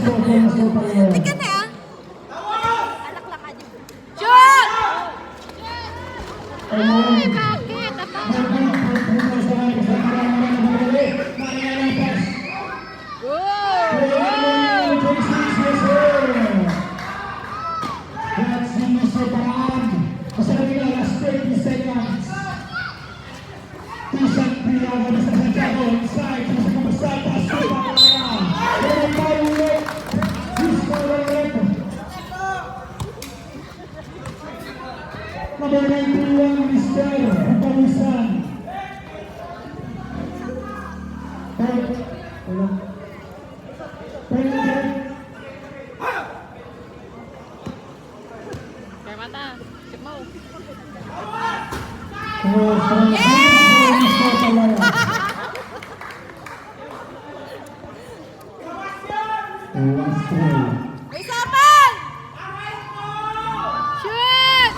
Tikan na ah. Alak lang ka din. Shoot! Ay, bakit? Number 91, Mr. Pagkawisan. Kaya mata. Sip mo. May sapan! Shoot!